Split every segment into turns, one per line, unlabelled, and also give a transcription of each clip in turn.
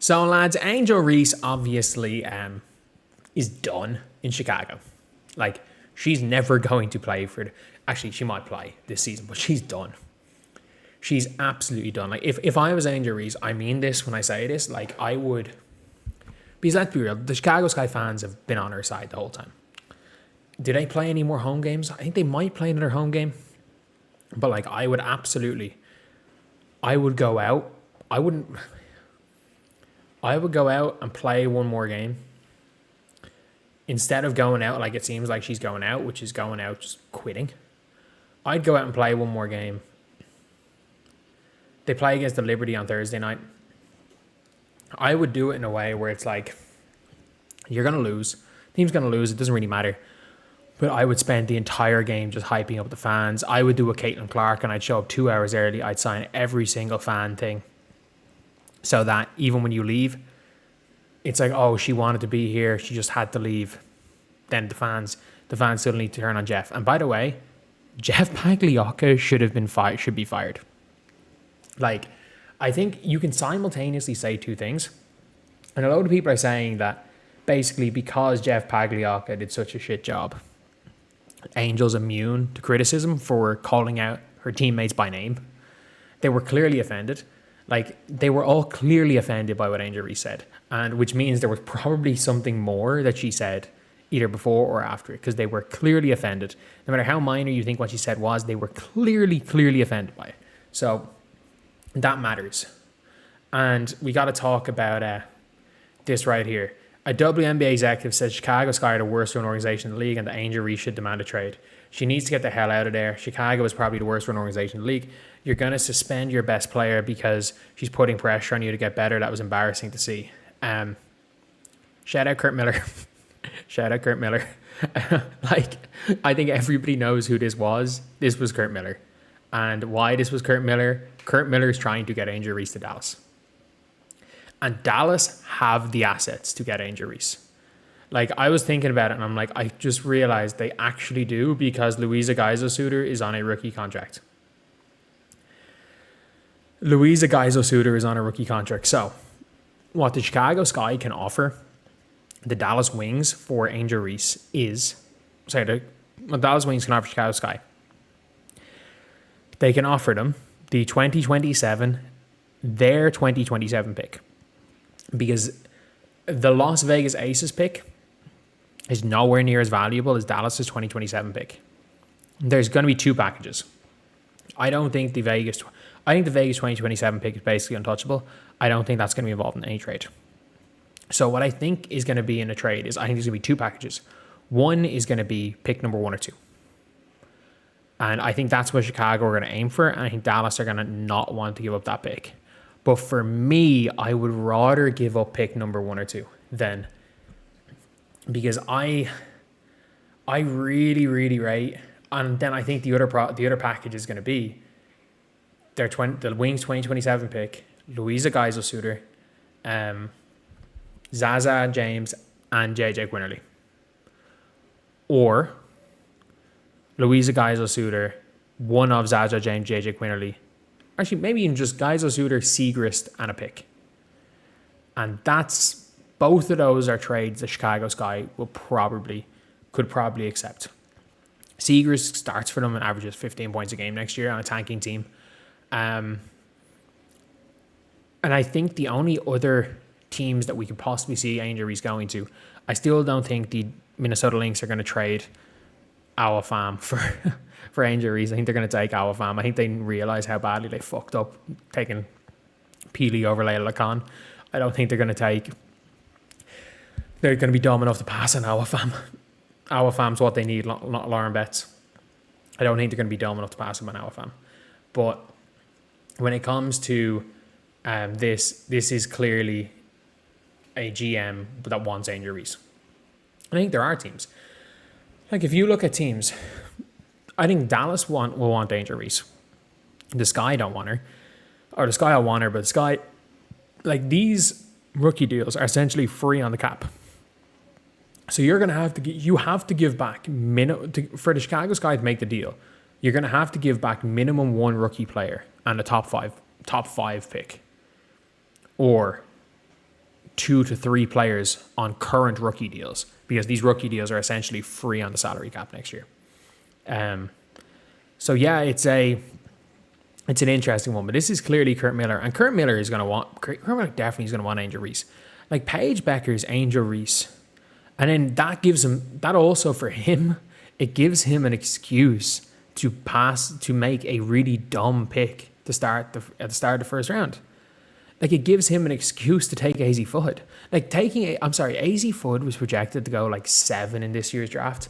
So, lads, Angel Reese obviously is done in Chicago. Like, she's never going to play for... Actually, she might play this season, but she's done. She's absolutely done. Like, if I was Angel Reese, I mean this when I say this, like, I would... Because let's be real, the Chicago Sky fans have been on her side the whole time. Do they play any more home games? I think they might play another home game. But, like, I would go out. I would go out and play one more game. Instead of going out like it seems like she's going out, which is going out just quitting. I'd go out and play one more game. They play against the Liberty on Thursday night. I would do it in a way where it's like, you're going to lose. Team's going to lose. It doesn't really matter. But I would spend the entire game just hyping up the fans. I would do a Caitlin Clark and I'd show up 2 hours early. I'd sign every single fan thing. So that even when you leave, it's like, oh, she wanted to be here. She just had to leave. Then the fans suddenly turn on Jeff. And by the way, Jeff Pagliocca should be fired. Like, I think you can simultaneously say two things. And a lot of people are saying that basically because Jeff Pagliocca did such a shit job, Angel's immune to criticism for calling out her teammates by name. They were clearly offended. Like, they were all clearly offended by what Angel Reese said. And which means there was probably something more that she said either before or after it, because they were clearly offended. No matter how minor you think what she said was, they were clearly offended by it. So that matters. And we got to talk about this right here. A WNBA executive says Chicago Sky are the worst run organization in the league and that Angel Reese should demand a trade. She needs to get the hell out of there. Chicago is probably the worst run organization in the league. You're going to suspend your best player because she's putting pressure on you to get better. That was embarrassing to see. Shout out Kurt Miller. Shout out Kurt Miller. Like, I think everybody knows who this was. This was Kurt Miller. And why this was Kurt Miller? Kurt Miller is trying to get Angel Reese to Dallas. And Dallas have the assets to get Angel Reese. Like, I was thinking about it and I'm like, I just realized they actually do because Louisa Geisel-Suter is on a rookie contract. Louisa Geisel-Suter is on a rookie contract. So, what the Chicago Sky can offer the Dallas Wings for Angel Reese is... what Dallas Wings can offer Chicago Sky. They can offer them the 2027, their 2027 pick. Because the Las Vegas Aces pick is nowhere near as valuable as Dallas's 2027 pick. There's going to be two packages. I think the Vegas 2027 pick is basically untouchable. I don't think that's going to be involved in any trade. So what I think is going to be in a trade is I think there's going to be two packages. One is going to be pick number 1 or 2. And I think that's what Chicago are going to aim for. And I think Dallas are going to not want to give up that pick. But for me, I would rather give up pick number 1 or 2 than... Because I really rate... And then I think the other package is going to be the Wings 2027 pick, Louisa Geisel-Suter, Zaza James, and JJ Quinterly. Or Louisa Geisel-Suter, one of Zaza James, JJ Quinterly. Actually, maybe even just Geisel-Suter, Segrist, and a pick. And that's... Both of those are trades that Chicago Sky could probably accept. Segrist starts for them and averages 15 points a game next year on a tanking team. And I think the only other teams that we could possibly see Angel Reese going to, I still don't think the Minnesota Lynx are going to trade Awafam for Angel Reese. I think they're going to take Awafam. I think they realize how badly they fucked up taking Peely over Layla Khan. I don't think they're going to be dumb enough to pass on Awafam. Awafam's what they need, not Lauren Betts. I don't think they're going to be dumb enough to pass him on Awafam. But when it comes to this is clearly a GM that wants Angel Reese. I think there are teams. Like, if you look at teams, I think Dallas will want Angel Reese. The Sky don't want her. Or the Sky will want her, but the Sky... Like, these rookie deals are essentially free on the cap. So you're going to have to... You have to give back... For the Chicago Sky to make the deal, you're going to have to give back minimum one rookie player and a top five pick. Or 2 to 3 players on current rookie deals, because these rookie deals are essentially free on the salary cap next year. So yeah, it's an interesting one, but this is clearly Kurt Miller, and Kurt Miller definitely is going to want Angel Reese. Like Paige Bueckers, Angel Reese, and then that gives him, that also for him, it gives him an excuse to make a really dumb pick at the start of the first round. Like, it gives him an excuse to take AZ Foot. Like, AZ Foot was projected to go like 7 in this year's draft.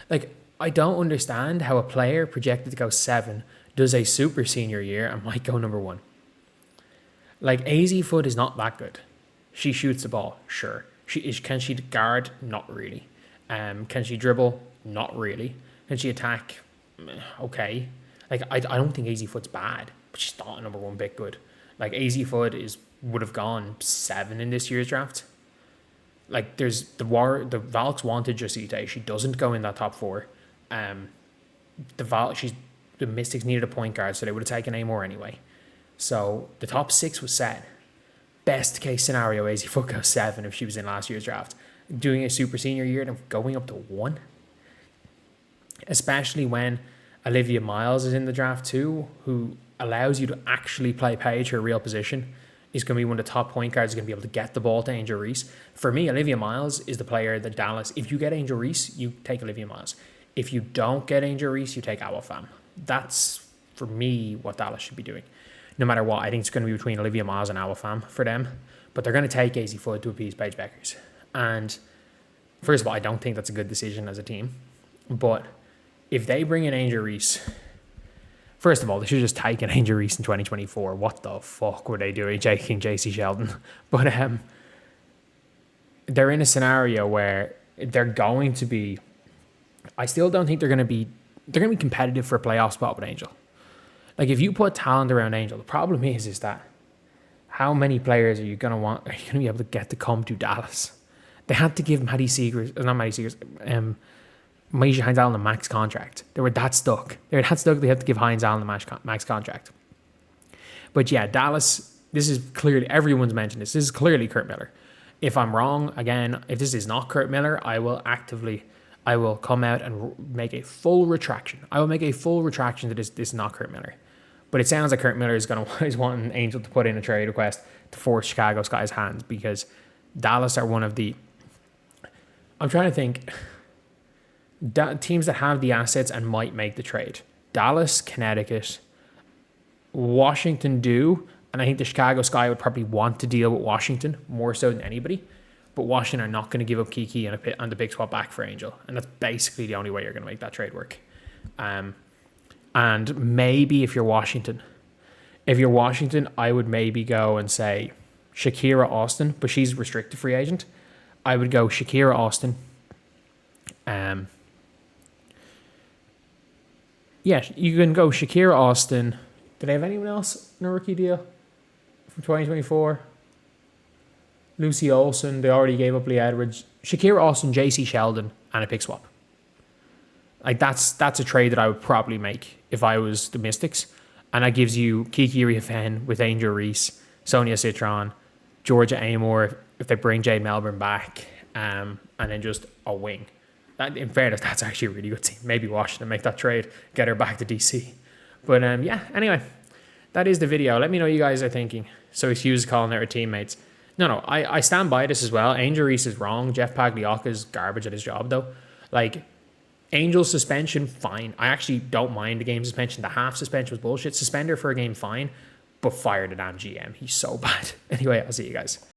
Like, I don't understand how a player projected to go 7 does a super senior year and might go number 1. Like, AZ Foot is not that good. She shoots the ball, sure. Can she guard? Not really. Can she dribble? Not really. Can she attack? Okay. Like, I don't think AZ Foot's bad, but she's not a number 1 pick good. Like, AZ Foot would have gone 7 in this year's draft. Like, there's the Valks wanted Josita. She doesn't go in that top 4. The Mystics needed a point guard, so they would have taken Amor anyway. So the top 6 was set. Best case scenario, AZ Foot goes 7 if she was in last year's draft. Doing a super senior year and going up to 1. Especially when Olivia Miles is in the draft too, who allows you to actually play Paige her real position, is going to be one of the top point guards, is going to be able to get the ball to Angel Reese. For me, Olivia Miles is the player that Dallas, if you get Angel Reese, you take Olivia Miles. If you don't get Angel Reese, you take Awafam. That's, for me, what Dallas should be doing. No matter what, I think it's going to be between Olivia Miles and Awafam for them. But they're going to take AZ Foot to appease Paige Bueckers. And first of all, I don't think that's a good decision as a team. But if they bring in Angel Reese, first of all, they should just take an Angel Reese in 2024. What the fuck were they doing taking JC Sheldon? But they're in a scenario where they're going to be, I still don't think they're going to be competitive for a playoff spot with Angel. Like, if you put talent around Angel, the problem is that how many players are you going to be able to get to come to Dallas? They had to give Maisha Hines Allen a max contract. They were that stuck. They had to give Hines Allen a max contract. But yeah, Dallas, this is clearly, everyone's mentioned this. This is clearly Kurt Miller. If I'm wrong, again, if this is not Kurt Miller, I will come out and make a full retraction. I will make a full retraction that this is not Kurt Miller. But it sounds like Kurt Miller is wanting Angel to put in a trade request to force Chicago Sky's hands, because Dallas are one of the, I'm trying to think, teams that have the assets and might make the trade. Dallas, Connecticut, Washington do, and I think the Chicago Sky would probably want to deal with Washington more so than anybody. But Washington are not going to give up Kiki and the big swap back for Angel, and that's basically the only way you're going to make that trade work. And maybe if you're Washington, I would maybe go and say Shakira Austin, but she's restricted free agent. I would go Shakira Austin. Yeah, you can go Shakira Austin. Do they have anyone else in a rookie deal from 2024? Lucy Olsen, they already gave up Lee Edwards. Shakira Austin, JC Sheldon, and a pick swap. Like, that's a trade that I would probably make if I was the Mystics. And that gives you Kiki Riafen with Angel Reese, Sonia Citron, Georgia Amor, if they bring Jade Melbourne back, and then just a wing. That, in fairness, that's actually a really good team. Maybe Washington make that trade, get her back to DC. But yeah, anyway, that is the video. Let me know what you guys are thinking. So excuse calling out her teammates. No, I stand by this as well. Angel Reese is wrong. Jeff Pagliocca is garbage at his job, though. Like, Angel's suspension, fine. I actually don't mind the game suspension. The half suspension was bullshit. Suspend her for a game, fine. But fire the damn GM. He's so bad. Anyway, I'll see you guys.